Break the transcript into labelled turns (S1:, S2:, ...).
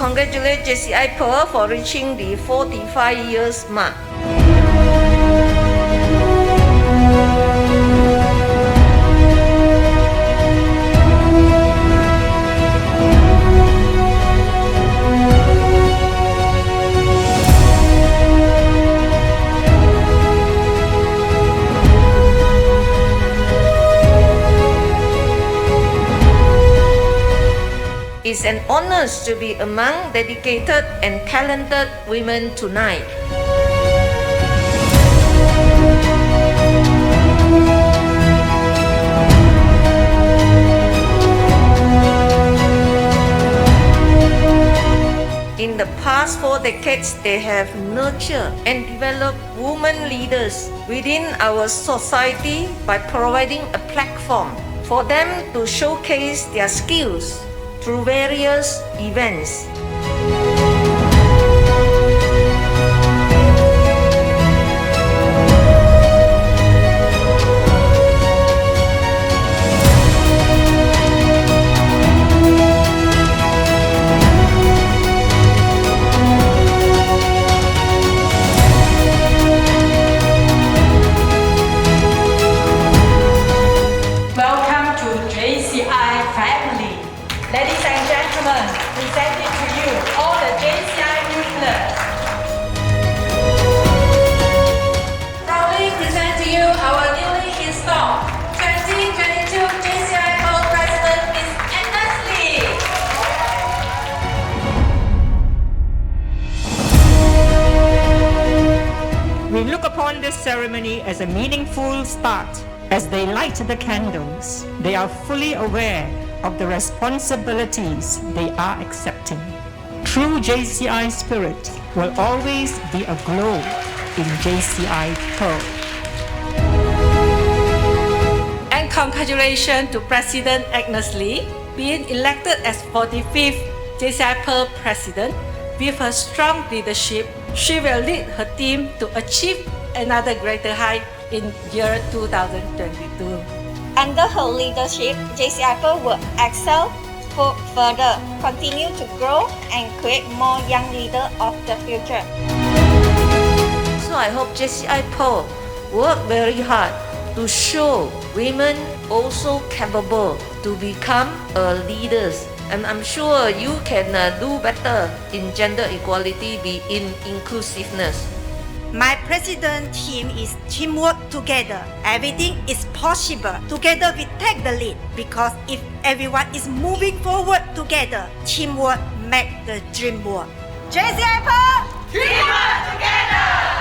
S1: congratulate JCI Pearl for reaching the 45 years mark. It's an honor to be among dedicated and talented women tonight. In the past 4 decades, they have nurtured and developed women leaders within our society by providing a platform for them to showcase their skills through various events.
S2: Welcome to JCI family. Ladies and gentlemen, presenting to you all the JCI pupils. Proudly present to you our newly installed 2022 JCI Pearl President, Ms. Agnes Lee.
S3: We look upon this ceremony as a meaningful start. As they light the candles, they are fully aware of the responsibilities they are accepting. True JCI spirit will always be aglow in JCI Pearl.
S2: And congratulations to President Agnes Lee being elected as 45th JCI Pearl President. With her strong leadership, she will lead her team to achieve another greater height in year 2022.
S4: Under her leadership, JCI Pearl will excel further, continue to grow, and create more young leaders of the future.
S1: So I hope JCI Pearl work very hard to show women also capable to become leaders. And I'm sure you can do better in gender equality, be in inclusiveness.
S5: My president team is teamwork together. Everything is possible. Together we take the lead, because if everyone is moving forward together, teamwork make the dream work. JCI Pearl,
S2: Dream together!